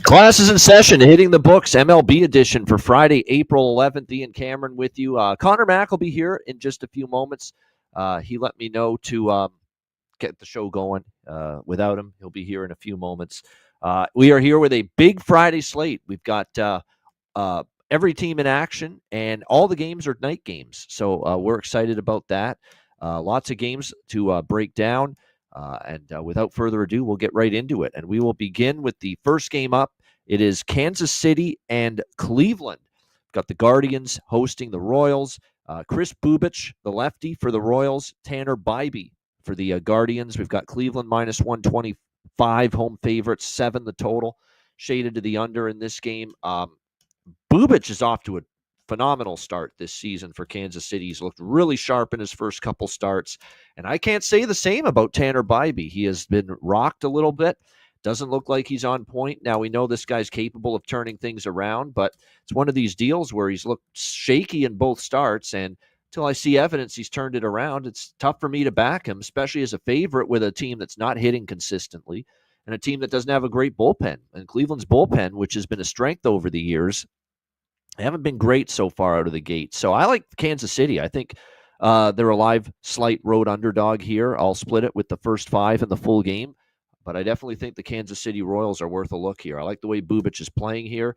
Classes in session, hitting the books, MLB edition for Friday, April 11th. Ian Cameron with you. Connor Mack will be here in just a few moments. He let me know to get the show going. Without him, he'll be here in a few moments. We are here with a big Friday slate. We've got every team in action, and all the games are night games. So we're excited about that. Lots of games to break down. And without further ado, we'll get right into it. And we will begin with the first game up. It is Kansas City and Cleveland. Got the Guardians hosting the Royals. Chris Bubich, the lefty for the Royals. Tanner Bybee for the Guardians. We've got Cleveland minus 125, home favorites, 7 the total. Shaded to the under in this game. Bubich is off to a phenomenal start this season for Kansas City. He's looked really sharp in his first couple starts, and I can't say the same about Tanner Bybee. He has been rocked a little bit. Doesn't look like he's on point. Now, we know this guy's capable of turning things around, but it's one of these deals where he's looked shaky in both starts, and until I see evidence he's turned it around, it's tough for me to back him, especially as a favorite with a team that's not hitting consistently and a team that doesn't have a great bullpen. And Cleveland's bullpen, which has been a strength over the years, they haven't been great so far out of the gate. So I like Kansas City. I think they're a live, slight road underdog here. I'll split it with the first 5 in the full game. But I definitely think the Kansas City Royals are worth a look here. I like the way Bubich is playing here.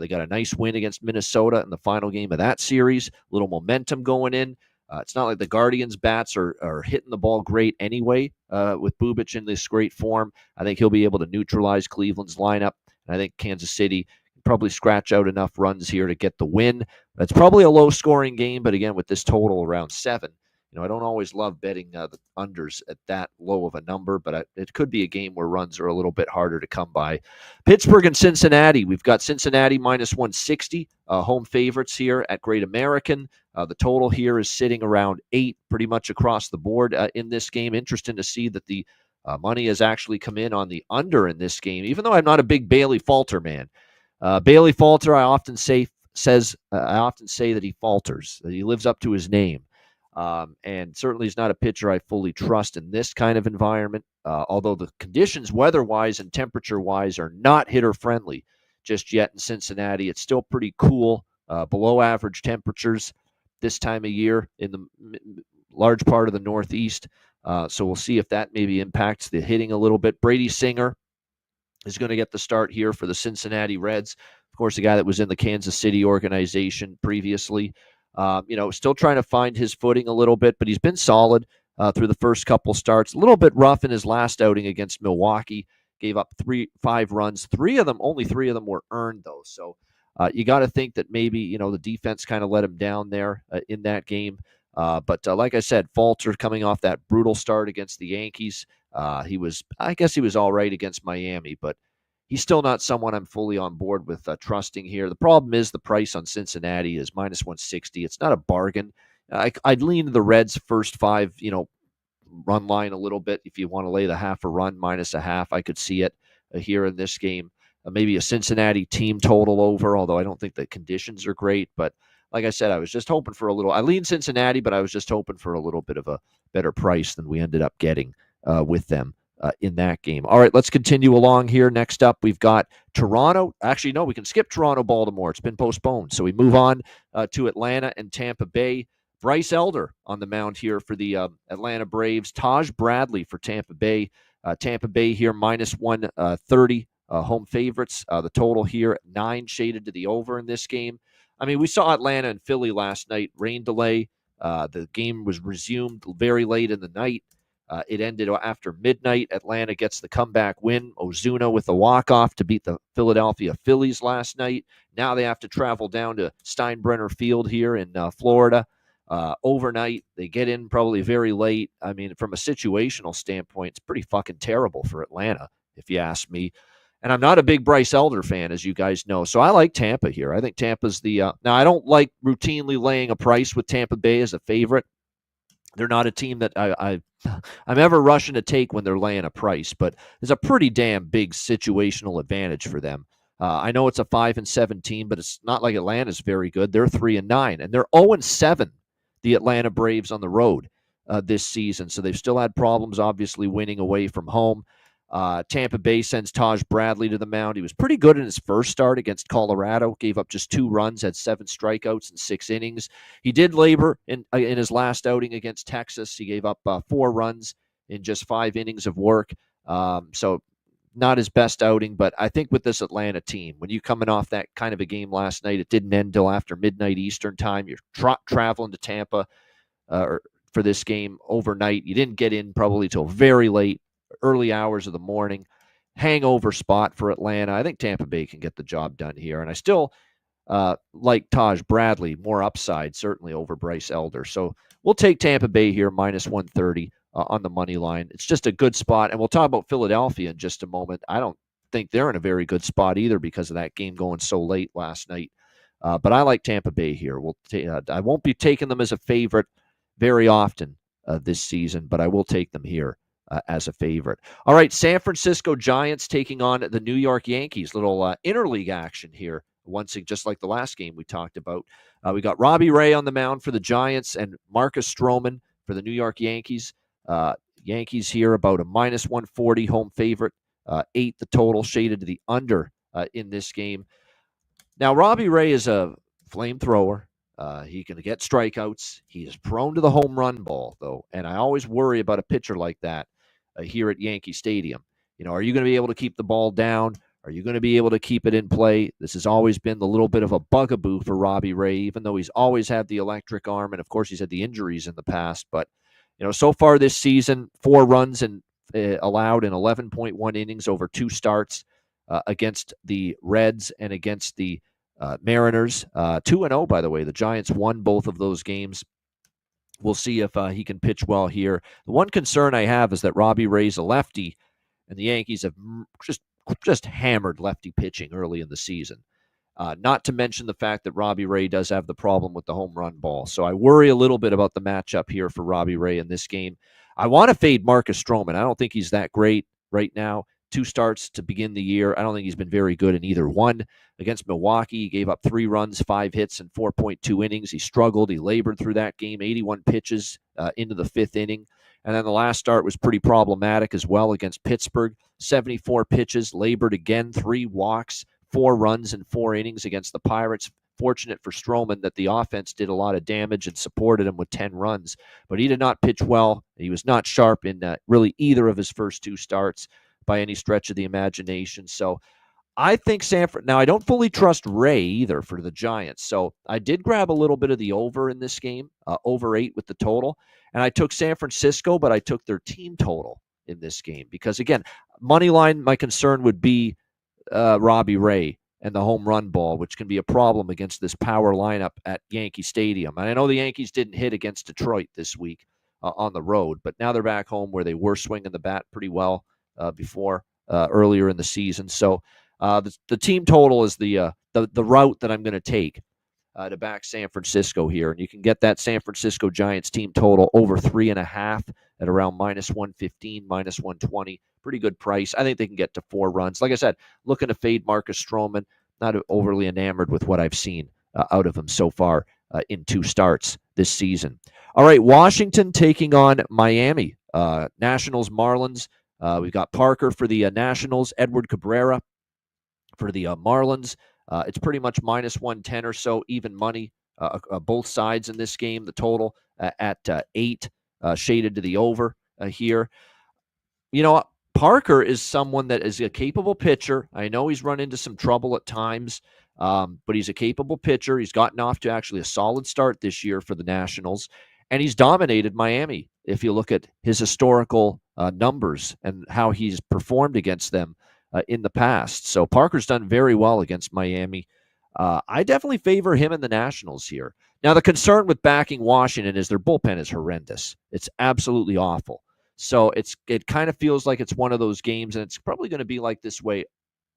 They got a nice win against Minnesota in the final game of that series. A little momentum going in. It's not like the Guardians' bats are hitting the ball great anyway with Bubich in this great form. I think he'll be able to neutralize Cleveland's lineup. And I think Kansas City probably scratch out enough runs here to get the win. That's probably a low-scoring game, but again, with this total around 7, I don't always love betting the unders at that low of a number, but it could be a game where runs are a little bit harder to come by. Pittsburgh and Cincinnati. We've got Cincinnati minus 160, home favorites here at Great American. The total here is sitting around 8 pretty much across the board in this game. Interesting to see that the money has actually come in on the under in this game, even though I'm not a big Bailey Falter man. Bailey Falter, I often say that he falters, that he lives up to his name. And certainly he's not a pitcher I fully trust in this kind of environment, although the conditions weather-wise and temperature-wise are not hitter-friendly just yet in Cincinnati. It's still pretty cool, below average temperatures this time of year in the large part of the Northeast. So we'll see if that maybe impacts the hitting a little bit. Brady Singer is going to get the start here for the Cincinnati Reds. Of course, the guy that was in the Kansas City organization previously. Still trying to find his footing a little bit, but he's been solid through the first couple starts. A little bit rough in his last outing against Milwaukee. Gave up 5 runs. Only three of them were earned, though. So you got to think that maybe, the defense kind of let him down there in that game. But like I said, Falter coming off that brutal start against the Yankees. He was all right against Miami, but he's still not someone I'm fully on board with trusting here. The problem is the price on Cincinnati is minus 160. It's not a bargain. I'd lean to the Reds' first 5, run line a little bit. If you want to lay the half a run, minus a half, I could see it here in this game. Maybe a Cincinnati team total over, although I don't think the conditions are great. But like I said, I was just hoping for I lean Cincinnati, but I was just hoping for a little bit of a better price than we ended up getting with them in that game. All right, let's continue along here. Next up, we've got Toronto. Actually, no, we can skip Toronto-Baltimore. It's been postponed. So we move on to Atlanta and Tampa Bay. Bryce Elder on the mound here for the Atlanta Braves. Taj Bradley for Tampa Bay. Tampa Bay here minus 130 home favorites. The total here at 9, shaded to the over in this game. I mean, we saw Atlanta and Philly last night. Rain delay. The game was resumed very late in the night. It ended after midnight. Atlanta gets the comeback win. Ozuna with the walk-off to beat the Philadelphia Phillies last night. Now they have to travel down to Steinbrenner Field here in Florida overnight. They get in probably very late. I mean, from a situational standpoint, it's pretty fucking terrible for Atlanta, if you ask me. And I'm not a big Bryce Elder fan, as you guys know. So I like Tampa here. I think Tampa's now, I don't like routinely laying a price with Tampa Bay as a favorite. They're not a team that I'm ever rushing to take when they're laying a price, but there's a pretty damn big situational advantage for them. I know it's a 5-7 team, but it's not like Atlanta's very good. They're 3-9, and they're 0-7, the Atlanta Braves on the road this season. So they've still had problems, obviously, winning away from home. Tampa Bay sends Taj Bradley to the mound. He was pretty good in his first start against Colorado, gave up just 2 runs, had 7 strikeouts in 6 innings. He did labor in his last outing against Texas. He gave up 4 runs in just 5 innings of work. So not his best outing, but I think with this Atlanta team, when you're coming off that kind of a game last night, it didn't end till after midnight Eastern time. You're traveling to Tampa for this game overnight. You didn't get in probably till very late, early hours of the morning. Hangover spot for Atlanta. I think Tampa Bay can get the job done here, and I still like Taj Bradley, more upside certainly over Bryce Elder. So we'll take Tampa Bay here minus 130 on the money line. It's just a good spot, and we'll talk about Philadelphia in just a moment. I don't think they're in a very good spot either because of that game going so late last night. But I like Tampa Bay here. I won't be taking them as a favorite very often this season, but I will take them here as a favorite. All right, San Francisco Giants taking on the New York Yankees. Little interleague action here. Once again, just like the last game we talked about. We got Robbie Ray on the mound for the Giants and Marcus Stroman for the New York Yankees. Yankees here about a minus 140 home favorite. 8 the total, shaded to the under in this game. Now, Robbie Ray is a flamethrower. He can get strikeouts. He is prone to the home run ball, though, and I always worry about a pitcher like that here at Yankee Stadium. Are you going to be able to keep the ball down? Are you going to be able to keep it in play? This has always been the little bit of a bugaboo for Robbie Ray, even though he's always had the electric arm, and of course he's had the injuries in the past. But so far this season, 4 runs and allowed in 11.1 innings over 2 starts against the Reds and against the Mariners. 2-0, by the way. The Giants won both of those games. We'll see if he can pitch well here. The one concern I have is that Robbie Ray's a lefty, and the Yankees have just hammered lefty pitching early in the season. Not to mention the fact that Robbie Ray does have the problem with the home run ball. So I worry a little bit about the matchup here for Robbie Ray in this game. I want to fade Marcus Stroman. I don't think he's that great right now. 2 starts to begin the year. I don't think he's been very good in either one. Against Milwaukee, he gave up 3 runs, 5 hits, and 4.2 innings. He struggled. He labored through that game, 81 pitches into the 5th inning. And then the last start was pretty problematic as well against Pittsburgh. 74 pitches, labored again, 3 walks, 4 runs in 4 innings against the Pirates. Fortunate for Stroman that the offense did a lot of damage and supported him with 10 runs. But he did not pitch well. He was not sharp in really either of his first 2 starts by any stretch of the imagination. So I think now I don't fully trust Ray either for the Giants. So I did grab a little bit of the over in this game, over 8 with the total. And I took San Francisco, but I took their team total in this game. Because again, money line, my concern would be Robbie Ray and the home run ball, which can be a problem against this power lineup at Yankee Stadium. And I know the Yankees didn't hit against Detroit this week on the road, but now they're back home where they were swinging the bat pretty well before earlier in the season. So the team total is the route that I'm going to take to back San Francisco here. And you can get that San Francisco Giants team total over 3.5 at around minus 115, minus 120. Pretty good price. I think they can get to 4 runs. Like I said, looking to fade Marcus Stroman. Not overly enamored with what I've seen out of him so far in 2 starts this season. All right, Washington taking on Miami. Nationals, Marlins. We've got Parker for the Nationals, Edward Cabrera for the Marlins. It's pretty much minus 110 or so, even money, both sides in this game. The total at 8, shaded to the over here. Parker is someone that is a capable pitcher. I know he's run into some trouble at times, but he's a capable pitcher. He's gotten off to actually a solid start this year for the Nationals, and he's dominated Miami. If you look at his historical numbers and how he's performed against them in the past. So Parker's done very well against Miami. I definitely favor him and the Nationals here. Now, the concern with backing Washington is their bullpen is horrendous. It's absolutely awful. So it kind of feels like it's one of those games, and it's probably going to be like this way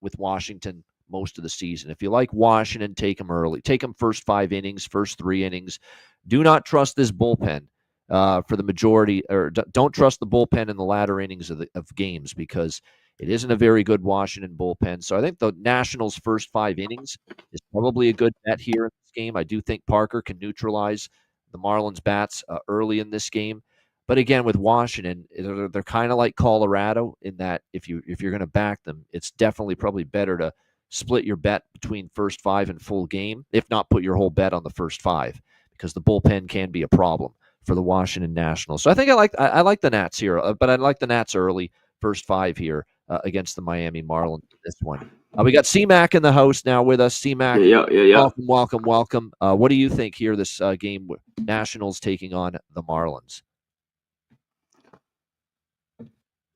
with Washington most of the season. If you like Washington, take them early. Take them first 5 innings, first 3 innings. Do not trust this bullpen for the majority, or don't trust the bullpen in the latter innings of games, because it isn't a very good Washington bullpen. So I think the Nationals' first 5 innings is probably a good bet here in this game. I do think Parker can neutralize the Marlins bats early in this game. But again, with Washington, they're kind of like Colorado in that if you're going to back them, it's definitely probably better to split your bet between first five and full game, if not put your whole bet on the first five, because the bullpen can be a problem for the Washington Nationals. So I think I like the Nats here, but I like the Nats early, first five here against the Miami Marlins. This one, we got C-Mac in the house now with us. C-Mac, yeah. Welcome. What do you think here? This game, Nationals taking on the Marlins.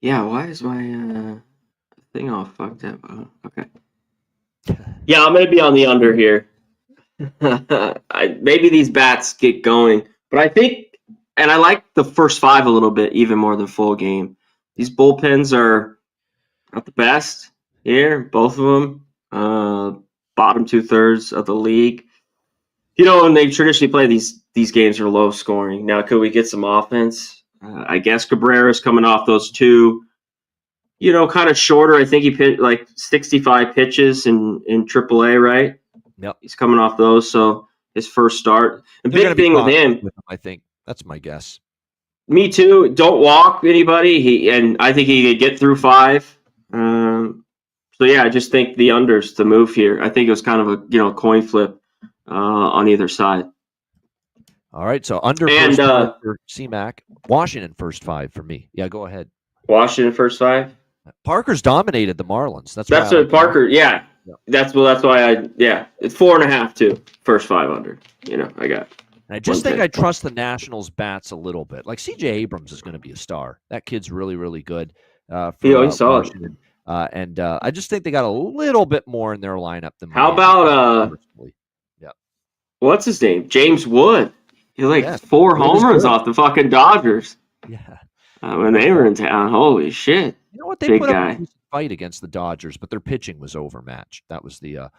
Yeah, why is my thing all fucked up? Oh, okay. Yeah, I'm going to be on the under here. Maybe these bats get going, but I think, and I like the first five a little bit, even more than full game. These bullpens are not the best here, both of them. Bottom 2/3 of the league. And they traditionally play these games are low scoring. Now, could we get some offense? I guess Cabrera's coming off those two, kind of shorter. I think he pitched like 65 pitches in AAA, right? Yep. He's coming off those, so his first start. The big thing with him, I think that's my guess. Me too. Don't walk anybody. And I think he could get through five. So yeah, I just think the under's the move here. I think it was kind of a coin flip on either side. All right, so under first five for C-Mac, Washington first five for me. Yeah, go ahead. Washington first five. Parker's dominated the Marlins. That's what Parker. Yeah, that's why it's 4.5 too. First five under. I got. And I just think I trust the Nationals bats a little bit. Like C.J. Abrams is going to be a star. That kid's really, really good. He's solid. And I just think they got a little bit more in their lineup than. How about what's his name? James Wood. He 4 home runs off the fucking Dodgers. Yeah. When they were in town, holy shit! You know what? They put up a fight against the Dodgers, but their pitching was overmatched. That was the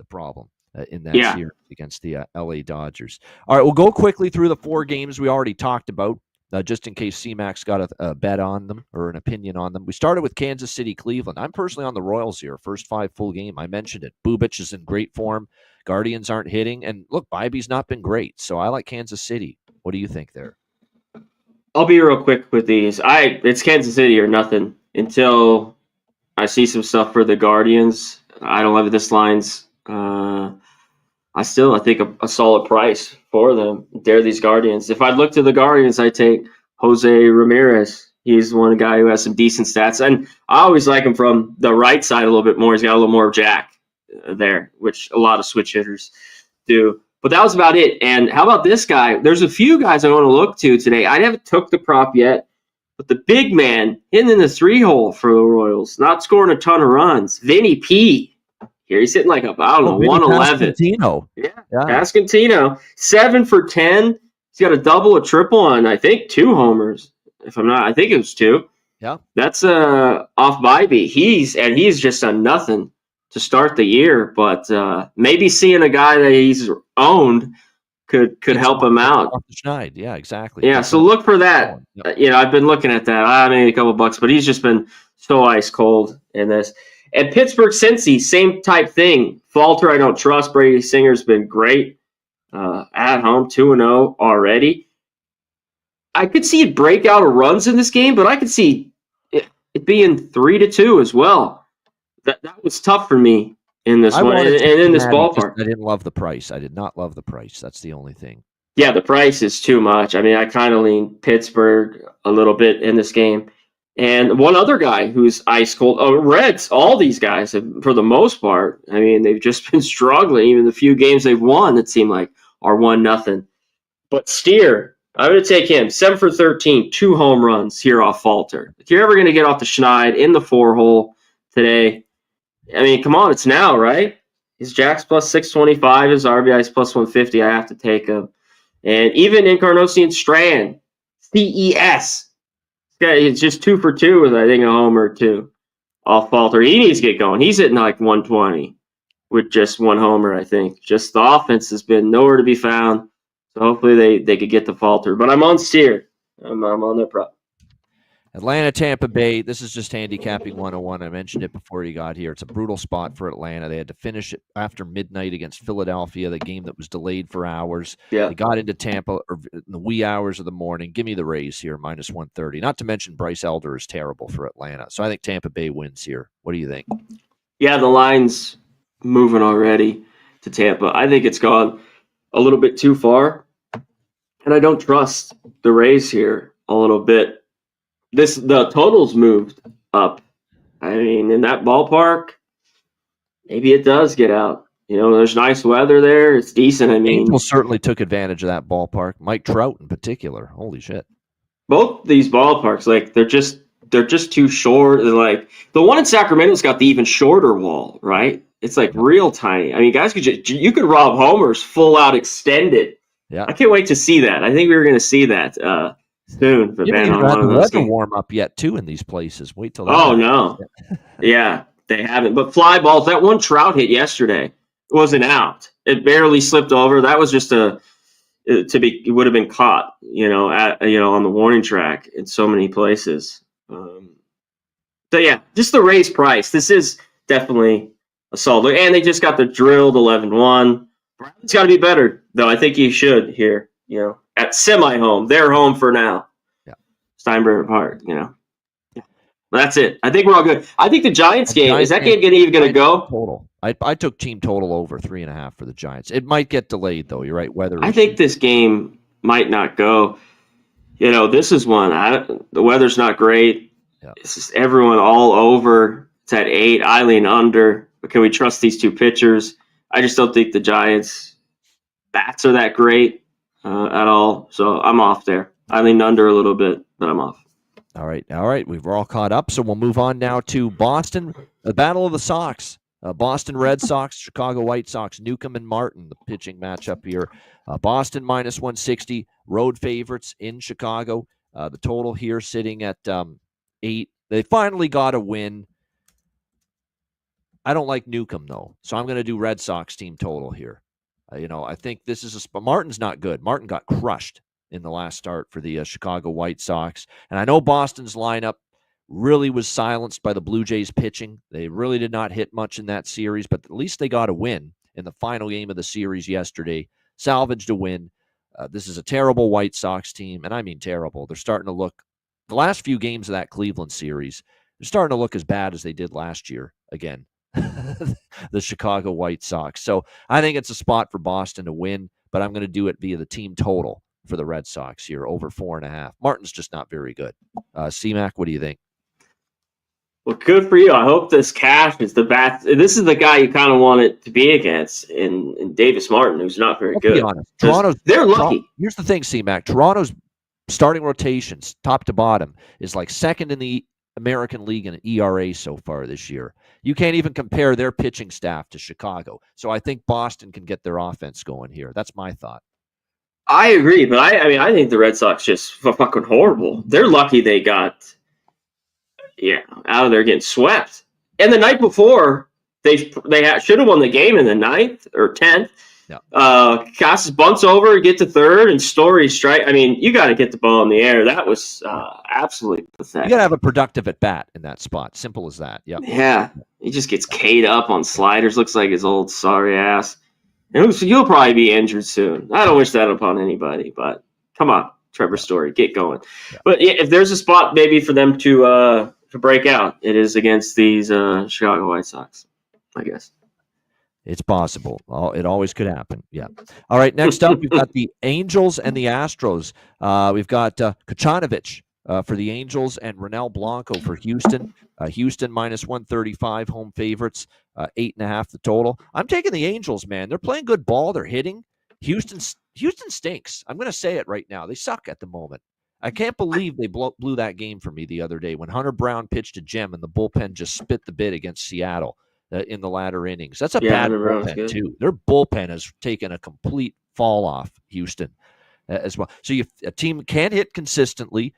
problem in that series against the L.A. Dodgers. All right, we'll go quickly through the 4 games we already talked about, just in case C-Mac's got a bet on them or an opinion on them. We started with Kansas City, Cleveland. I'm personally on the Royals here. First 5 full game. I mentioned it. Bubic is in great form. Guardians aren't hitting, and look, Bybee's not been great, so I like Kansas City. What do you think there? I'll be real quick with these. It's Kansas City or nothing until I see some stuff for the Guardians. I don't have this line's. I think a solid price for them. They're these Guardians. If I look to the Guardians, I take Jose Ramirez. He's one guy who has some decent stats, and I always like him from the right side a little bit more. He's got a little more jack there, which a lot of switch hitters do. But that was about it. And how about this guy? There's a few guys I want to look to today. I haven't took the prop yet, but the big man hitting in the 3-hole for the Royals, not scoring a ton of runs. Vinny P. Here he's hitting like 111. Yeah, Pasquantino. 7 for 10. He's got a double, a triple, and I think 2 homers. If I'm not, I think it was 2. Yeah, that's off Bybee. He's just done nothing to start the year, but maybe seeing a guy that he's owned could help him out. Off the schneid. Yeah, exactly. Yeah, so look for that. Yep. I've been looking at that. I made a couple bucks, but he's just been so ice cold in this. And Pittsburgh, Cincy, same type thing. Falter, I don't trust. Brady Singer's been great at home, 2-0 already. I could see it break out of runs in this game, but I could see it being 3-2 as well. That was tough for me in this one, and in this ballpark. I didn't love the price. I did not love the price. That's the only thing. Yeah, the price is too much. I mean, I kind of lean Pittsburgh a little bit in this game. And one other guy who's ice cold, Reds, all these guys, for the most part, I mean, they've just been struggling. Even the few games they've won, it seemed like, are 1-0. But Steer, I'm going to take him. 7 for 13, 2 home runs here off Falter. If you're ever going to get off the schneid in the 4-hole today, I mean, come on, it's now, right? His Jack's plus 625, his RBI's plus 150. I have to take him. And even Encarnacion Strand, CES. He's just 2 for 2 with, I think, a homer or 2 off Falter. He needs to get going. He's hitting like 120 with just 1 homer, I think. Just the offense has been nowhere to be found. So hopefully they could get the Falter. But I'm on Steer. I'm on their prop. Atlanta, Tampa Bay. This is just handicapping 101. I mentioned it before you got here. It's a brutal spot for Atlanta. They had to finish it after midnight against Philadelphia, the game that was delayed for hours. Yeah. They got into Tampa in the wee hours of the morning. Give me the Rays here, minus 130. Not to mention Bryce Elder is terrible for Atlanta. So I think Tampa Bay wins here. What do you think? Yeah, the line's moving already to Tampa. I think it's gone a little bit too far. And I don't trust the Rays here a little bit. The totals moved up. I mean, in that ballpark, maybe it does get out. There's nice weather there. It's decent. I mean, Angels certainly took advantage of that ballpark. Mike Trout in particular. Holy shit. Both these ballparks, like they're just too short. They're like the one in Sacramento's got the even shorter wall, right? It's like real tiny. I mean, guys you could rob homers full out extended. Yeah, I can't wait to see that. I think we were going to see that soon. You haven't even had the weather warm up yet, too, in these places. Wait till that. Oh no, yeah, they haven't. But fly balls. That one Trout hit yesterday, it wasn't out. It barely slipped over. That was just it would have been caught, on the warning track in so many places. So yeah, just the raise price. This is definitely a solid. And they just got the drilled 11-1. It's got to be better, though. I think you should here, at semi-home. They're home for now. Yeah. Steinbrenner Park, Yeah. That's it. I think we're all good. I think the Giants game, is that game even going to go? Total. I took team total over 3.5 for the Giants. It might get delayed, though. You're right. Weather. I think this game might not go. This is one. The weather's not great. Yeah. It's just everyone all over. It's at 8. I lean under. But can we trust these two pitchers? I just don't think the Giants' bats are that great at all. So I'm off there. I lean under a little bit, but I'm off. All right. We're all caught up. So we'll move on now to Boston, the Battle of the Sox. Boston Red Sox, Chicago White Sox, Newcomb and Martin, the pitching matchup here. Boston minus 160, road favorites in Chicago. The total here sitting at 8. They finally got a win. I don't like Newcomb, though, so I'm going to do Red Sox team total here. I think this is Martin's not good. Martin got crushed in the last start for the Chicago White Sox. And I know Boston's lineup really was silenced by the Blue Jays pitching. They really did not hit much in that series, but at least they got a win in the final game of the series yesterday, salvaged a win. This is a terrible White Sox team, and I mean terrible. They're starting to look, the last few games of that Cleveland series, they're starting to look as bad as they did last year again, the Chicago White Sox. So I think it's a spot for Boston to win, but I'm going to do it via the team total for the Red Sox here, over 4.5. Martin's just not very good. C-Mac, what do you think? Well, good for you. I hope this cash is the bat. This is the guy you kind of want it to be against in Davis Martin, who's not very good. Be honest. They're lucky. Here's the thing, C-Mac. Toronto's starting rotations, top to bottom, is like second in the American League in ERA so far this year. You can't even compare their pitching staff to Chicago. So I think Boston can get their offense going here. That's my thought. I agree, but I think the Red Sox just fucking horrible. They're lucky they got out of there getting swept. And the night before, they should have won the game in the 9th or 10th. Yeah. Casas bunts over, get to third, and Story strike. I mean, you got to get the ball in the air. That was absolutely pathetic. You got to have a productive at bat in that spot. Simple as that. Yep. Yeah. He just gets K'd up on sliders. Looks like his old sorry ass. And he'll probably be injured soon. I don't wish that upon anybody, but come on, Trevor Story, get going. Yeah. But if there's a spot maybe for them to break out, it is against these Chicago White Sox, I guess. It's possible. It always could happen. Yeah. All right, next up, we've got the Angels and the Astros. We've got Kocanovic for the Angels and Ronel Blanco for Houston. Houston minus 135, home favorites, 8.5 the total. I'm taking the Angels, man. They're playing good ball. They're hitting. Houston stinks. I'm going to say it right now. They suck at the moment. I can't believe they blew that game for me the other day when Hunter Brown pitched a gem and the bullpen just spit the bid against Seattle in the latter innings. That's a bad bullpen, too. Their bullpen has taken a complete fall off, Houston, as well. So a team can't hit consistently.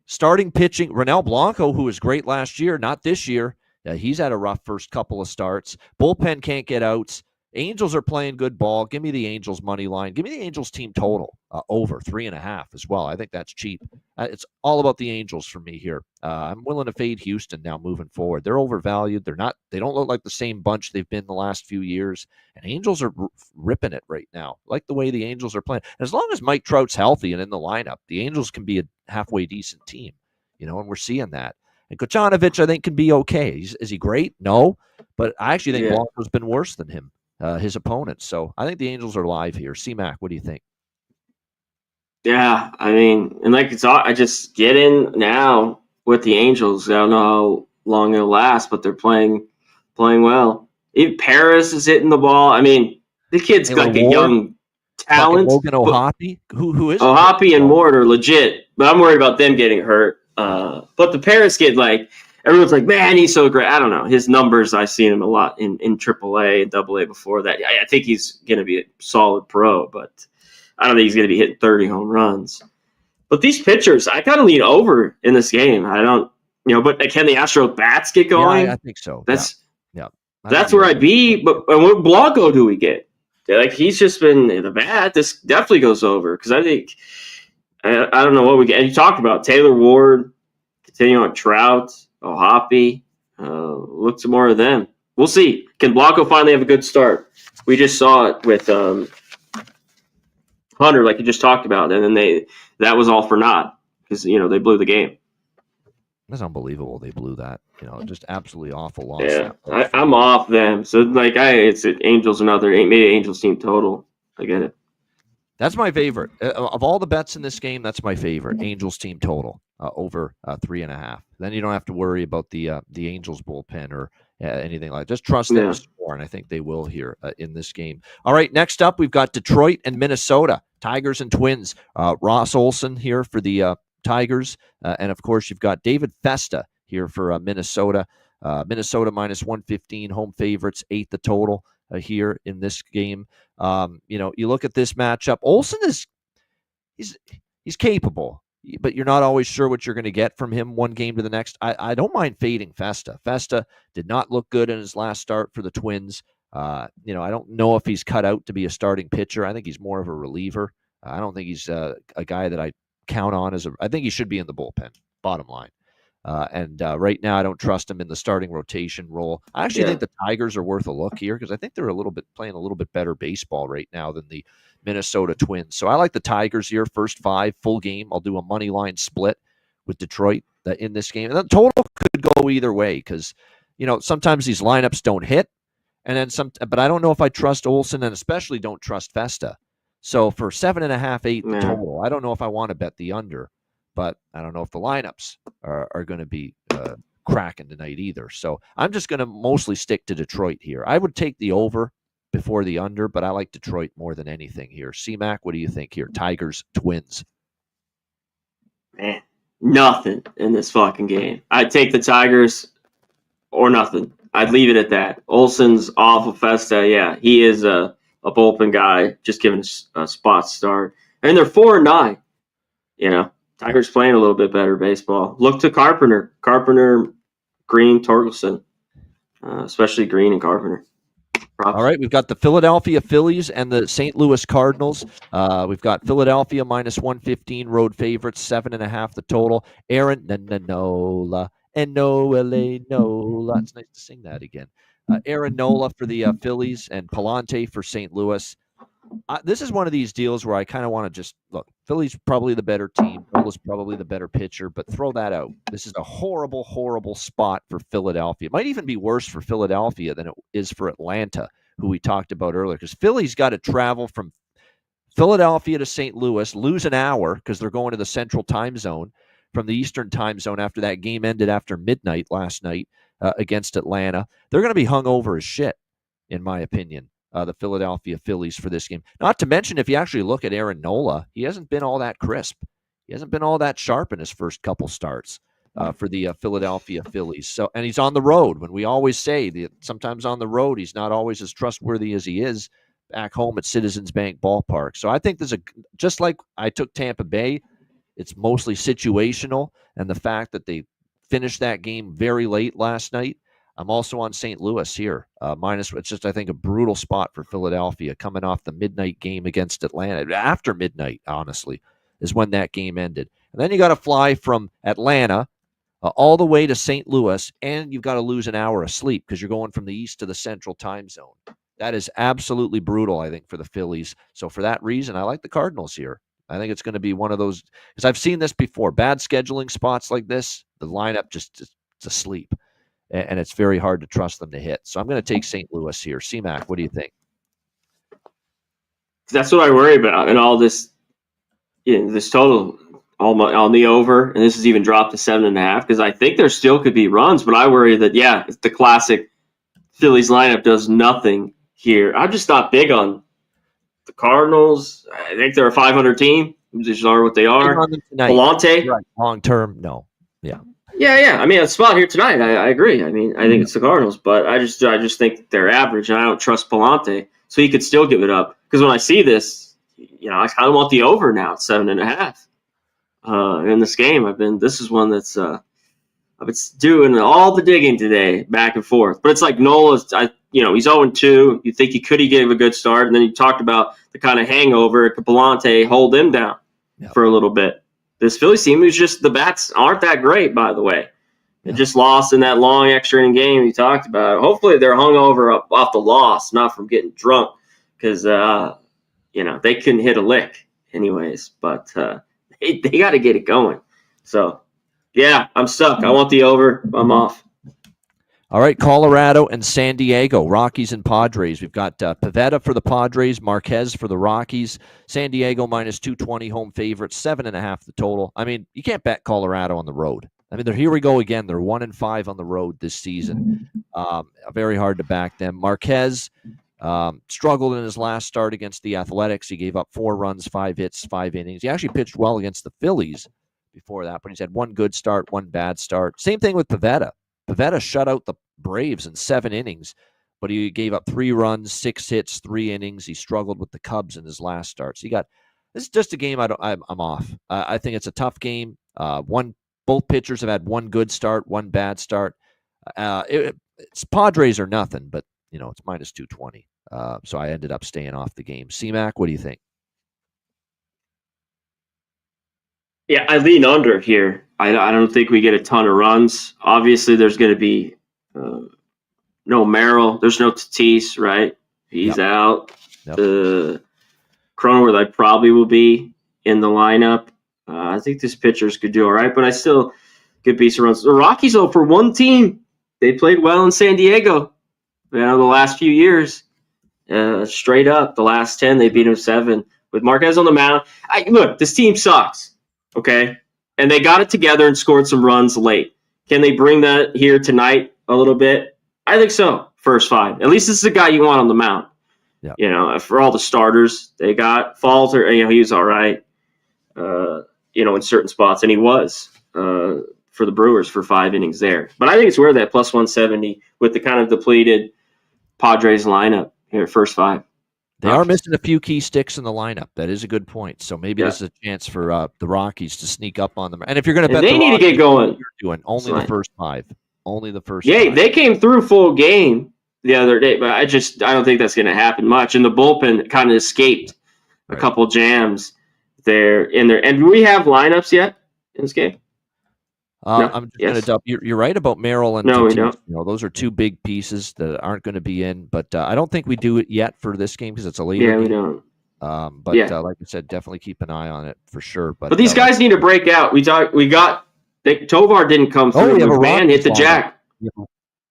Starting pitching, Ronel Blanco, who was great last year, not this year. He's had a rough first couple of starts. Bullpen can't get outs. Angels are playing good ball. Give me the Angels money line. Give me the Angels team total over 3.5 as well. I think that's cheap. It's all about the Angels for me here. I'm willing to fade Houston now moving forward. They're overvalued. They're not. They don't look like the same bunch they've been the last few years. And Angels are ripping it right now. Like the way the Angels are playing. And as long as Mike Trout's healthy and in the lineup, the Angels can be a halfway decent team. And we're seeing that. And Kocanovic, I think, can be okay. Is he great? No. But I actually think Blanco's been worse than him. His opponents. So I think the Angels are live here. C-Mac, what do you think? Yeah, I mean, and like I just get in now with the Angels. I don't know how long it'll last, but they're playing well. Even Paris is hitting the ball. I mean, the kid's Taylor like Ward, a young talent. Logan O'Hoppe, who is O'Hoppe and Ward are legit, but I'm worried about them getting hurt. But the Paris kid, like everyone's like, man, he's so great. I don't know his numbers. I've seen him a lot in AAA and AA before that. I think he's going to be a solid pro, but I don't think he's going to be hitting 30 home runs. But these pitchers, I kind of lean over in this game. I don't, but can the Astro bats get going? Yeah, I think so. That's where I'd be. But what Blanco do we get? Like he's just been in the bat. This definitely goes over because I think I don't know what we get. And you talked about Taylor Ward, continuing on Trout, O'Hoppe. Look some more of them. We'll see. Can Blanco finally have a good start? We just saw it with Hunter, like you just talked about, and then that was all for naught because they blew the game. That's unbelievable. They blew that. Just absolutely awful loss. Yeah, I'm off them. So like it's Angels another maybe Angels team total. I get it. That's my favorite of all the bets in this game. That's my favorite. Angels team total over 3.5. Then you don't have to worry about the Angels bullpen or anything like that. Just trust them to score, and I think they will here in this game. All right, next up we've got Detroit and Minnesota, Tigers and Twins. Ross Olson here for the Tigers, and of course you've got David Festa here for Minnesota. Minnesota minus 115, home favorites, 8 the total here in this game. You look at this matchup. Olson he's capable, but you're not always sure what you're going to get from him one game to the next. I don't mind fading Festa. Festa did not look good in his last start for the Twins. I don't know if he's cut out to be a starting pitcher. I think he's more of a reliever. I don't think he's a guy that I count on I think he should be in the bullpen, bottom line. And right now, I don't trust him in the starting rotation role. I actually think the Tigers are worth a look here because I think they're playing a little bit better baseball right now than the Minnesota Twins. So I like the Tigers here, first 5, full game. I'll do a money line split with Detroit in this game. And the total could go either way because, sometimes these lineups don't hit. And then but I don't know if I trust Olson and especially don't trust Festa. So for 7.5, 8 the total, I don't know if I want to bet the under. But I don't know if the lineups are going to be cracking tonight either. So I'm just going to mostly stick to Detroit here. I would take the over before the under, but I like Detroit more than anything here. C-Mac, what do you think here? Tigers, Twins. Man, nothing in this fucking game. I'd take the Tigers or nothing. I'd leave it at that. Olson's off of Festa. Yeah, he is a bullpen guy, just giving a spot start. And they're 4-9, Tigers playing a little bit better baseball. Look to Carpenter, Green, Torkelson, especially Green and Carpenter. Props. All right, we've got the Philadelphia Phillies and the St. Louis Cardinals. We've got Philadelphia minus 115, road favorites, 7.5 the total. Aaron Nola. It's nice to sing that again. Aaron Nola for the Phillies and Palante for St. Louis. This is one of these deals where I kind of want to just look. Philly's probably the better team. Nola's probably the better pitcher, but throw that out. This is a horrible, horrible spot for Philadelphia. It might even be worse for Philadelphia than it is for Atlanta, who we talked about earlier, because Philly's got to travel from Philadelphia to St. Louis, lose an hour because they're going to the Central Time Zone from the Eastern Time Zone after that game ended after midnight last night against Atlanta. They're going to be hung over as shit, in my opinion. The Philadelphia Phillies for this game. Not to mention, if you actually look at Aaron Nola, he hasn't been all that crisp. He hasn't been all that sharp in his first couple starts for the Philadelphia Phillies. So, and he's on the road. When we always say that sometimes on the road, he's not always as trustworthy as he is back home at Citizens Bank Ballpark. So I think there's just like I took Tampa Bay, it's mostly situational. And the fact that they finished that game very late last night, I'm also on St. Louis here. Minus, it's just, I think, a brutal spot for Philadelphia coming off the midnight game against Atlanta. After midnight, honestly, is when that game ended. And then you got to fly from Atlanta all the way to St. Louis, and you've got to lose an hour of sleep because you're going from the east to the central time zone. That is absolutely brutal, I think, for the Phillies. So for that reason, I like the Cardinals here. I think it's going to be one of those, because I've seen this before. Bad scheduling spots like this, the lineup just is asleep, and it's very hard to trust them to hit. So I'm going to take St. Louis here. C-Mac, what do you think? That's what I worry about, and all this, this total on the over, and this has even dropped to 7.5 because I think there still could be runs, but I worry that it's the classic Phillies lineup does nothing here. I'm just not big on the Cardinals. I think they're a 500 team. They just are what they are. Palante, right. Long term, no. Yeah. Yeah. I mean, a spot here tonight. I agree. I mean, I think it's the Cardinals, but I just think they're average, and I don't trust Palante, so he could still give it up. Because when I see this, I kind of want the over now at 7.5. In this game, this is one that's I've been doing all the digging today, back and forth. But it's like Nola's, he's 0-2. You think he gave a good start, and then you talked about the kind of hangover. Could Palante hold him down for a little bit? This Phillies team is just, the bats aren't that great, by the way. They just lost in that long extra inning game you talked about. Hopefully they're hungover off the loss, not from getting drunk, because they couldn't hit a lick anyways. But they got to get it going. So. Yeah, I'm stuck. I want the over. I'm off. All right, Colorado and San Diego, Rockies and Padres. We've got Pivetta for the Padres, Marquez for the Rockies. San Diego minus 220, home favorite, 7.5 the total. I mean, you can't bet Colorado on the road. I mean, here we go again. They're 1-5 on the road this season. Very hard to back them. Marquez struggled in his last start against the Athletics. He gave up 4 runs, 5 hits, 5 innings. He actually pitched well against the Phillies before that, but he's had 1 good start, 1 bad start. Same thing with Pivetta. Pivetta shut out the Braves in 7 innings, but he gave up 3 runs, 6 hits, 3 innings. He struggled with the Cubs in his last start. So this is just a game I'm off. I think it's a tough game. Both pitchers have had 1 good start, 1 bad start. It's Padres or nothing, but it's minus 220. So I ended up staying off the game. C-Mac, what do you think? Yeah, I lean under here. I don't think we get a ton of runs. Obviously, there's going to be no Merrill. There's no Tatis, right? He's out. The Cronenworth, I probably will be in the lineup. I think this pitchers could do all right, but I still could be some runs. The Rockies, though, for one team, they played well in San Diego. The last few years, straight up, the last 10, they beat them 7 with Marquez on the mound. Look, this team sucks. Okay, and they got it together and scored some runs late. Can they bring that here tonight a little bit? I think so. First 5. At least this is a guy you want on the mound. Yeah. For all the starters they got, Falter, he was all right. In certain spots, and he was for the Brewers for 5 innings there. But I think it's worth that plus 170 with the kind of depleted Padres lineup here, first 5. They are missing a few key sticks in the lineup. That is a good point. So maybe this is a chance for the Rockies to sneak up on them. And if you're going to bet, they need to get going. You're doing only the first 5. Only the first. Yeah, 5. They came through full game the other day, but I don't think that's going to happen much. And the bullpen kind of escaped a couple jams there in there. And do we have lineups yet in this game? No? I'm just going to double. You're right about Merrill and no, Tatis. We don't. Those are 2 big pieces that aren't going to be in. But I don't think we do it yet for this game because it's a later game. We don't. But like I said, definitely keep an eye on it for sure. But these guys need to break out. Tovar didn't come through. McMahon hit the jack.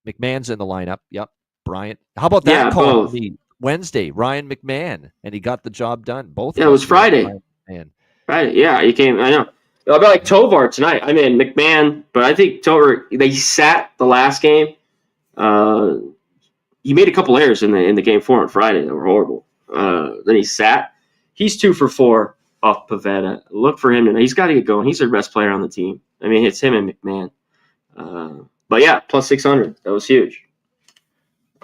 McMahon's in the lineup. Yep. Bryant. How about that call? Wednesday, Ryan McMahon, and he got the job done. Both. Yeah, it was Friday. Friday. Yeah, he came. I know. I'll be like Tovar tonight. I mean McMahon, but I think Tovar. They sat the last game. He made a couple errors in the game 4 on Friday that were horrible. Then he sat. He's 2 for 4 off Pivetta. Look for him tonight. He's got to get going. He's their best player on the team. I mean, it's him and McMahon. But yeah, plus 600. That was huge.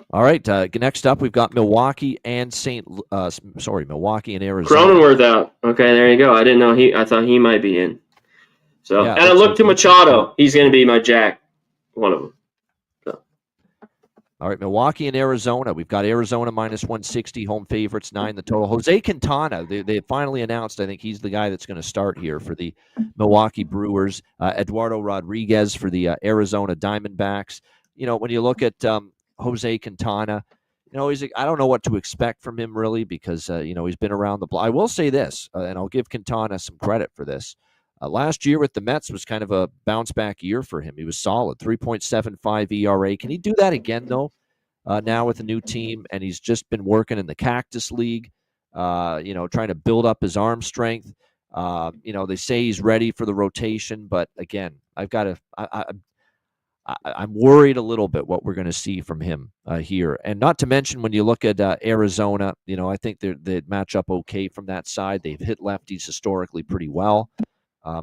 All right. Next up, we've got Milwaukee and Milwaukee and Arizona. Cronenworth out. Okay, there you go. I didn't know I thought he might be in. So, and I looked to Machado. He's going to be my jack. One of them. So. All right, Milwaukee and Arizona. We've got Arizona minus 160, home favorites, 9 the total. Jose Quintana, they finally announced, I think he's the guy that's going to start here for the Milwaukee Brewers. Eduardo Rodriguez for the Arizona Diamondbacks. When you look at Jose Quintana, I don't know what to expect from him really because, he's been around the block. I will say this, and I'll give Quintana some credit for this. Last year with the Mets was kind of a bounce back year for him. He was solid, 3.75 ERA. Can he do that again, though, now with a new team? And he's just been working in the Cactus League, trying to build up his arm strength. They say he's ready for the rotation, but again, I'm worried a little bit what we're going to see from him here. And not to mention when you look at Arizona, I think they match up okay from that side. They've hit lefties historically pretty well.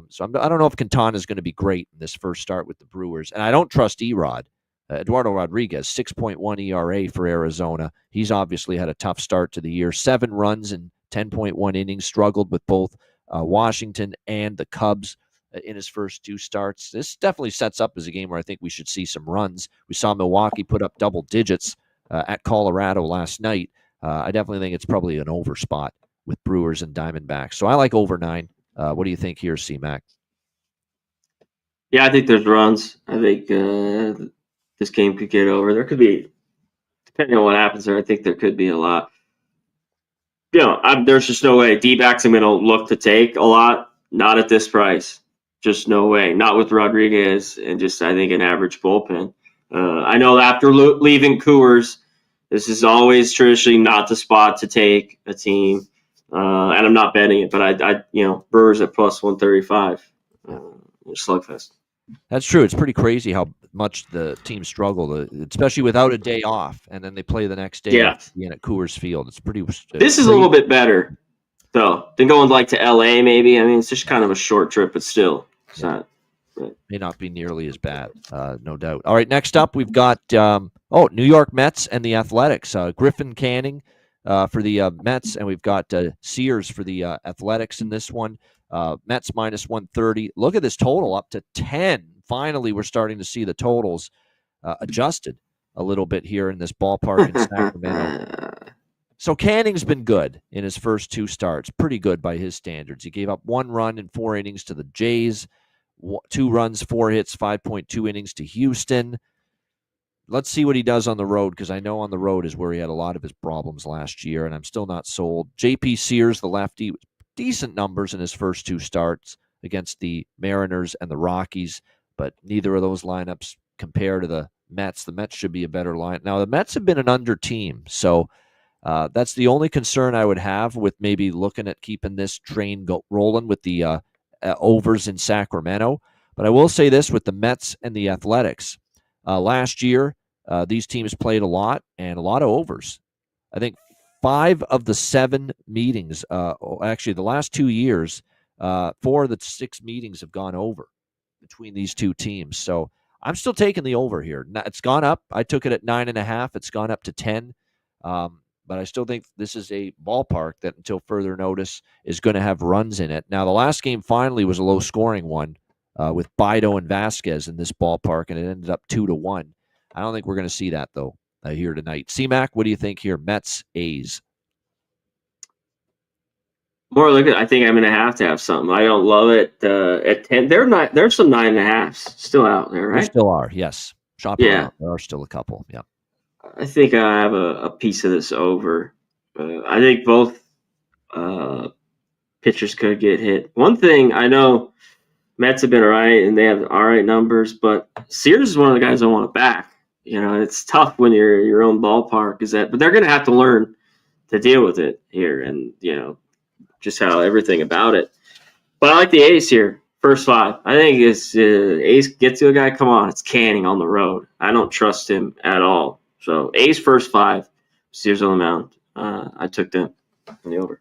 So I don't know if Quintana is going to be great in this first start with the Brewers. And I don't trust Erod. Eduardo Rodriguez, 6.1 ERA for Arizona. He's obviously had a tough start to the year. 7 runs in 10.1 innings, struggled with both Washington and the Cubs in his first 2 starts. This definitely sets up as a game where I think we should see some runs. We saw Milwaukee put up double digits at Colorado last night. I definitely think it's probably an over spot with Brewers and Diamondbacks. So I like over 9. What do you think here, C-Mac? Yeah, I think there's runs. I think this game could get over. There could be, depending on what happens there, I think there could be a lot. There's just no way. D-backs I'm going to look to take a lot. Not at this price. Just no way. Not with Rodriguez and just, I think, an average bullpen. I know after leaving Coors, this is always traditionally not the spot to take a team. And I'm not betting it, but I Brewers at plus 135. Slugfest. That's true. It's pretty crazy how much the team struggle, especially without a day off, and then they play the next day at Coors Field. It's pretty. This is a little bit better, though, than going to LA. Maybe. I mean, it's just kind of a short trip, but still, it's not. Right. May not be nearly as bad, no doubt. All right, next up we've got New York Mets and the Athletics. Griffin Canning for the Mets, and we've got Sears for the Athletics in this one. Mets minus 130. Look at this total up to 10. Finally, we're starting to see the totals adjusted a little bit here in this ballpark in Sacramento. So Canning's been good in his first 2 starts. Pretty good by his standards. He gave up 1 run in 4 innings to the Jays, 2 runs, 4 hits, 5.2 innings to Houston. Let's see what he does on the road, because I know on the road is where he had a lot of his problems last year, and I'm still not sold. J.P. Sears, the lefty, decent numbers in his first 2 starts against the Mariners and the Rockies, but neither of those lineups compare to the Mets. The Mets should be a better line. Now, the Mets have been an under team, so that's the only concern I would have with maybe looking at keeping this train rolling with the overs in Sacramento. But I will say this with the Mets and the Athletics. Last year, these teams played a lot and a lot of overs. I think 5 of the 7 meetings, actually the last 2 years, 4 of the 6 meetings have gone over between these 2 teams. So I'm still taking the over here. It's gone up. I took it at 9.5. It's gone up to 10. But I still think this is a ballpark that until further notice is going to have runs in it. Now, the last game finally was a low-scoring one with Bido and Vasquez in this ballpark, and it ended up 2-1. I don't think we're going to see that, though, here tonight. C-Mac, what do you think here? Mets, A's. More look at. I think I'm going to have something. I don't love it at 10. There's some 9.5s still out there, right? There still are, yes. Shop around. There are still a couple, yeah. I think I have a piece of this over. I think both pitchers could get hit. One thing I know, Mets have been all right, and they have all right numbers, but Sears is one of the guys I want to back. It's tough when you're your own ballpark. But they're going to have to learn to deal with it here, and just how everything about it. But I like the A's here. First 5. I think it's A's get to a guy. Come on, it's Canning on the road. I don't trust him at all. So A's first 5, Sears on the mound. I took them in the over.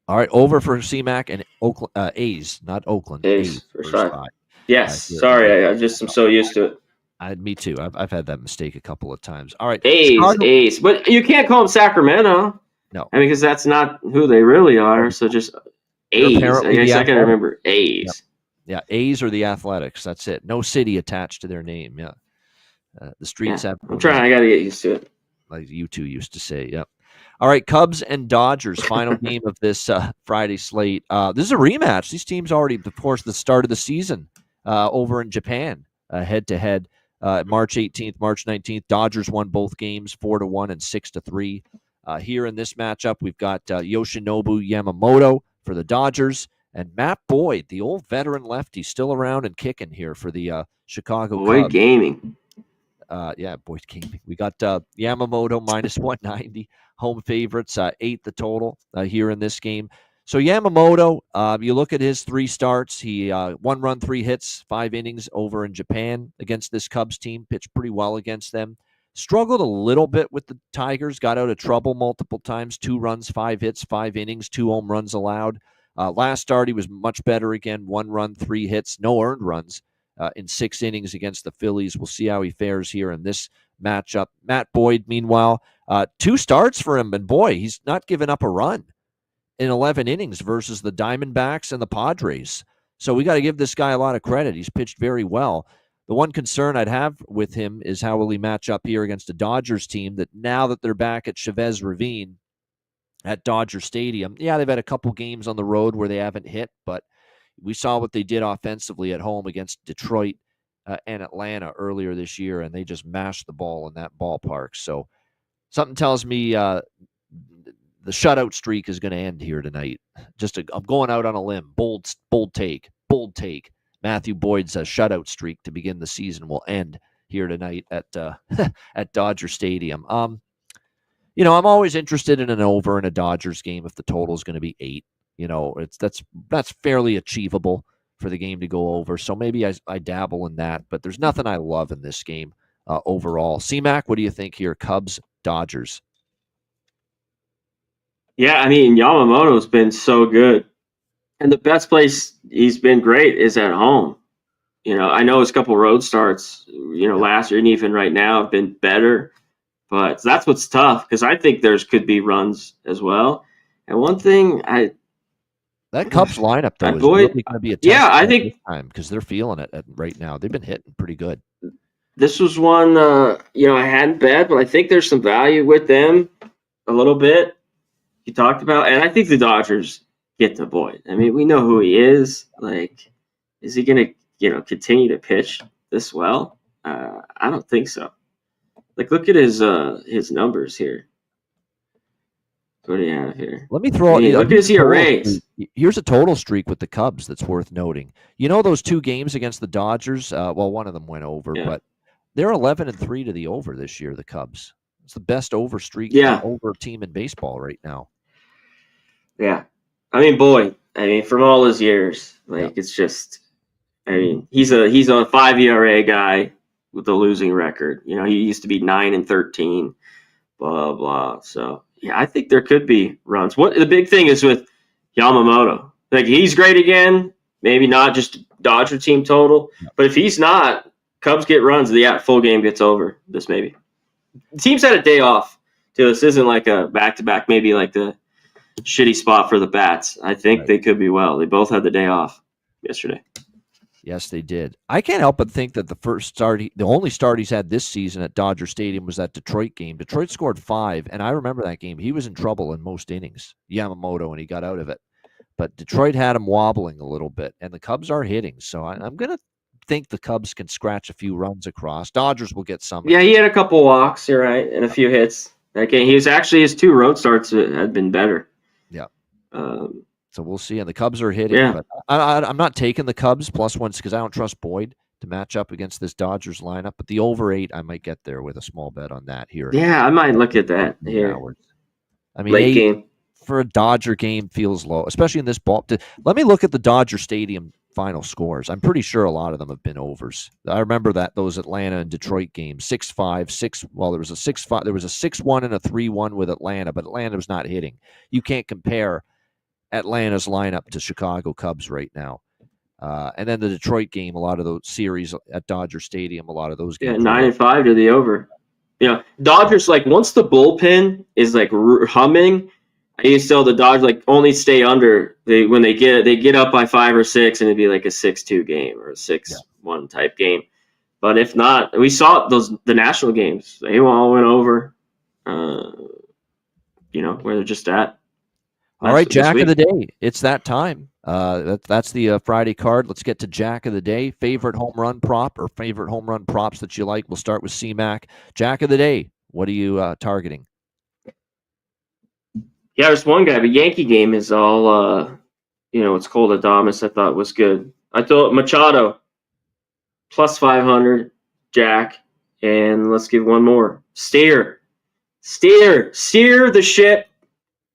All right, over for C-Mac and Oakland, A's, not Oakland. A's first 5. Yes, sorry, I just am so used to it. Me too. I've had that mistake a couple of times. All right, A's, but you can't call them Sacramento. No, I mean, because that's not who they really are. So just A's. I guess I can remember A's. Yeah, A's or the Athletics. That's it. No city attached to their name. Yeah. The streets have I'm trying. I got to get used to it. like you two used to say. Yep. All right, Cubs and Dodgers, final game of this Friday slate. This is a rematch. These teams already, of course, the start of the season over in Japan, head-to-head. March 18th, March 19th. Dodgers won both games 4-1 and 6-3. Here in this matchup, we've got Yoshinobu Yamamoto for the Dodgers and Matt Boyd, the old veteran lefty, still around and kicking here for the Chicago Boyd Cubs. Gaming. Boyd Gaming. We got Yamamoto minus 190. Home favorites, 8 the total here in this game. So Yamamoto, you look at his 3 starts. He 1 run, 3 hits, 5 innings over in Japan against this Cubs team. Pitched pretty well against them. Struggled a little bit with the Tigers. Got out of trouble multiple times. 2 runs, 5 hits, 5 innings, 2 home runs allowed. Last start, he was much better again. 1 run, 3 hits, no earned runs in 6 innings against the Phillies. We'll see how he fares here in this matchup. Matt Boyd, meanwhile, 2 starts for him, and boy, he's not given up a run in 11 innings versus the Diamondbacks and the Padres. So we got to give this guy a lot of credit. He's pitched very well. The one concern I'd have with him is how will he match up here against a Dodgers team that now that they're back at Chavez Ravine at Dodger Stadium, yeah, they've had a couple games on the road where they haven't hit, but we saw what they did offensively at home against Detroit and Atlanta earlier this year, and they just mashed the ball in that ballpark. So something tells me the shutout streak is going to end here tonight. I'm going out on a limb. Bold take. Matthew Boyd's shutout streak to begin the season will end here tonight at at Dodger Stadium. I'm always interested in an over in a Dodgers game if the total is going to be 8. That's fairly achievable for the game to go over. So maybe I dabble in that, but there's nothing I love in this game overall. C-Mac, what do you think here? Cubs, Dodgers. Yeah, I mean, Yamamoto's been so good. And the best place he's been great is at home. I know his couple road starts, last year and even right now have been better. But that's what's tough because I think could be runs as well. And one thing that Cubs lineup though is really going to be a test. Yeah, I think time because they're feeling it right now. They've been hitting pretty good. This was one I hadn't bet, but I think there's some value with them a little bit. You talked about, and I think the Dodgers get to Boyd. I mean, we know who he is. Like, is he going to continue to pitch this well? I don't think so. Like, look at his numbers here. What do you have here? Let me throw. Look at his ERAs. Here's a total streak with the Cubs that's worth noting. Those 2 games against the Dodgers. One of them went over, but they're 11-3 to the over this year. The Cubs. It's the best over streak over team in baseball right now. Yeah, I mean, Boyd. From all his years, it's just. He's a 5 ERA guy with a losing record. He used to be 9-13, blah blah. So yeah, I think there could be runs. What the big thing is with Yamamoto, like he's great again. Maybe not just Dodger team total, but if he's not, Cubs get runs. The full game gets over. This maybe the team's had a day off too. This isn't like a back-to-back. Maybe like the shitty spot for the bats. I think they could be well. They both had the day off yesterday. Yes, they did. I can't help but think that the only start he's had this season at Dodger Stadium was that Detroit game. Detroit scored 5, and I remember that game. He was in trouble in most innings, Yamamoto, and he got out of it. But Detroit had him wobbling a little bit, and the Cubs are hitting. So I'm going to think the Cubs can scratch a few runs across. Dodgers will get some. Yeah, he had a couple walks, you're right, and a few hits. That game, his 2 road starts had been better. Yeah. So we'll see. And the Cubs are hitting. Yeah. But I'm not taking the Cubs +1 because I don't trust Boyd to match up against this Dodgers lineup. But the over 8, I might get there with a small bet on that here. Yeah, I might look at that here. I mean, late game for a Dodger game feels low, especially in this ball. Let me look at the Dodger Stadium final scores. I'm pretty sure a lot of them have been overs. I remember those Atlanta and Detroit games, 6-5, 6. Well, there was a 6-5, there was a 6-1 and a 3-1 with Atlanta, but Atlanta was not hitting. You can't compare Atlanta's lineup to Chicago Cubs right now. And then the Detroit game, a lot of those series at Dodger Stadium, a lot of those games. Yeah, 9-5 to the over. Dodgers, like, once the bullpen is like humming, I used to tell the Dodgers like only stay under. When they get up by 5 or 6, and it'd be like a 6-2 game or a 6-1 type game. But if not, we saw the national games. They all went over. Where they're just at. All right, Jack of the Day. It's that time. That's the Friday card. Let's get to Jack of the Day. Favorite home run prop or favorite home run props that you like? We'll start with C-Mac. Jack of the Day. What are you targeting? Yeah, there's one guy. The Yankee game is all, it's called Adamas. I thought was good. I thought Machado plus 500, Jack, and let's give one more. Steer the ship.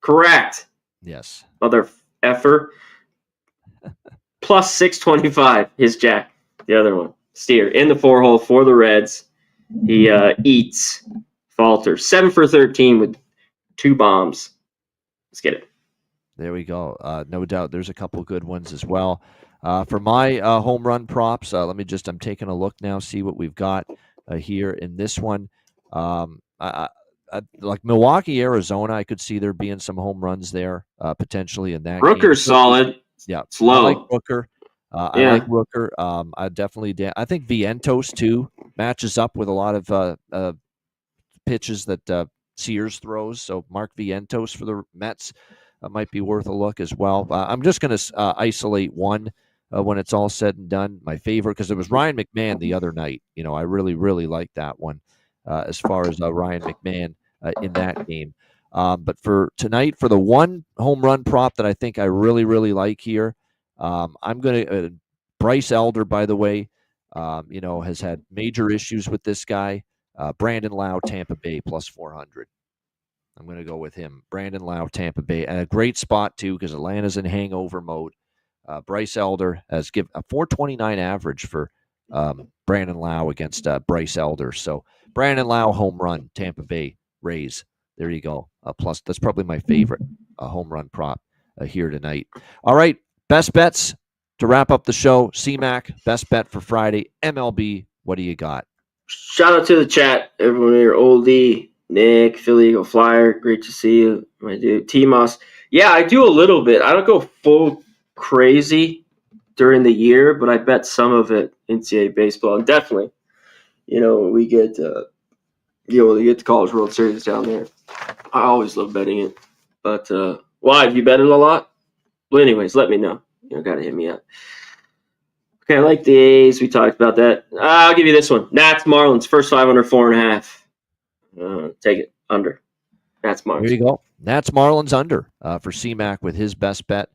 Correct. Yes. Mother effer. Plus 625 is Jack. The other one. Steer in the 4-hole for the Reds. He eats Falter. 7 for 13 with 2 bombs. Let's get it. There we go. No doubt there's a couple good ones as well. For my home run props, I'm taking a look now, see what we've got here in this one. Like Milwaukee, Arizona, I could see there being some home runs there potentially in that Rooker's game. Solid. Yeah, slow. I like Rooker. I like Rooker. I definitely. I think Vientos too matches up with a lot of pitches that Sears throws. So Mark Vientos for the Mets might be worth a look as well. I'm just going to isolate one when it's all said and done. My favorite, because it was Ryan McMahon the other night. I really, really like that one as far as Ryan McMahon in that game. But for tonight, for the one home run prop that I think I really, really like here, I'm going to Bryce Elder, by the way, has had major issues with this guy. Brandon Lau, Tampa Bay, plus 400. I'm going to go with him. Brandon Lau, Tampa Bay. And a great spot, too, because Atlanta's in hangover mode. Bryce Elder has given a 429 average for Brandon Lau against Bryce Elder. So Brandon Lau, home run, Tampa Bay, Rays. There you go. Plus, that's probably my favorite home run prop here tonight. All right, best bets to wrap up the show. C-Mac, best bet for Friday. MLB, what do you got? Shout out to the chat, everyone here. Oldie, Nick, Philly Eagle Flyer, great to see you, my dude. T-Moss. Yeah, I do a little bit. I don't go full crazy during the year, but I bet some of it NCAA baseball. And definitely, we get you get the College World Series down there. I always love betting it. But why? Have you betted a lot? Well, anyways, let me know. Gotta hit me up. Okay, I like the A's. We talked about that. I'll give you this one. Nats Marlins, first 5 under 4.5. Take it under. Nats Marlins. There you go. Nats Marlins under for C-Mac with his best bet.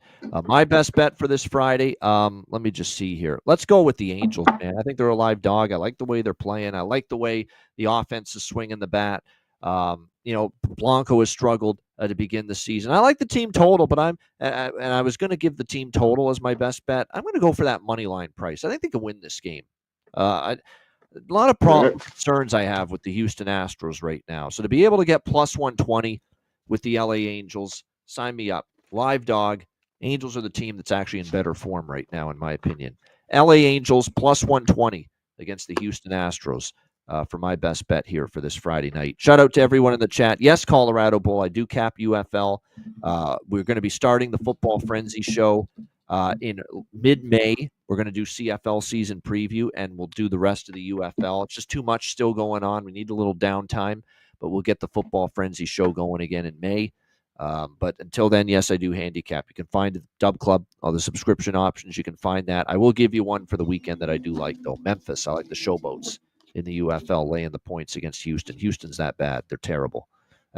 My best bet for this Friday, let me just see here. Let's go with the Angels, man. I think they're a live dog. I like the way they're playing. I like the way the offense is swinging the bat. Blanco has struggled to begin the season. I like the team total, but I was going to give the team total as my best bet. I'm going to go for that money line price. I think they can win this game. A lot of concerns I have with the Houston Astros right now. So to be able to get plus 120 with the LA Angels, sign me up. Live dog. Angels are the team that's actually in better form right now, in my opinion. LA Angels plus 120 against the Houston Astros. For my best bet here for this Friday night. Shout out to everyone in the chat. Yes, Colorado Bowl. I do cap UFL. We're going to be starting the Football Frenzy show in mid-May. We're going to do CFL season preview, and we'll do the rest of the UFL. It's just too much still going on. We need a little downtime, but we'll get the Football Frenzy show going again in May. But until then, yes, I do handicap. You can find the Dub Club, all the subscription options. You can find that. I will give you one for the weekend that I do like, though. Memphis. I like the Showboats in the UFL laying the points against Houston. Houston's that bad. They're terrible.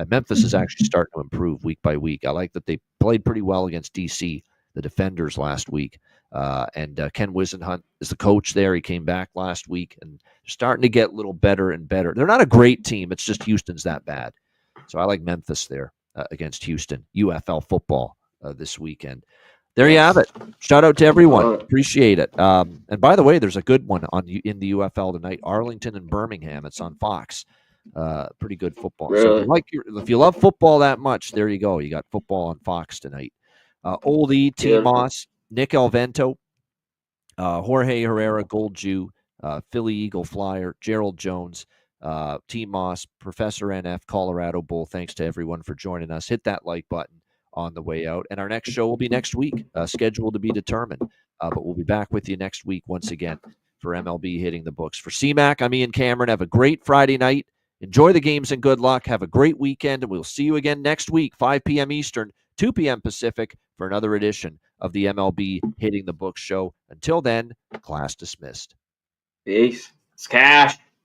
Memphis is actually starting to improve week by week. I like that they played pretty well against DC, the Defenders, last week. And Ken Wisenhunt is the coach there. He came back last week, and they're starting to get a little better and better. They're not a great team. It's just Houston's that bad. So I like Memphis there against Houston. UFL football this weekend. There you have it. Shout out to everyone. Appreciate it. And by the way, there's a good one in the UFL tonight. Arlington and Birmingham. It's on Fox. Pretty good football. Really? So if you love football that much, there you go. You got football on Fox tonight. Oldie, T. Moss, Nick Alvento, Jorge Herrera, Gold Jew, Philly Eagle Flyer, Gerald Jones, T. Moss, Professor NF, Colorado Bull. Thanks to everyone for joining us. Hit that like button on the way out. And our next show will be next week, scheduled to be determined. But we'll be back with you next week once again for MLB Hitting the Books. For CMAC, I'm Ian Cameron. Have a great Friday night. Enjoy the games and good luck. Have a great weekend, and we'll see you again next week, 5 p.m. Eastern, 2 p.m. Pacific, for another edition of the MLB Hitting the Books show. Until then, class dismissed. Peace. It's cash.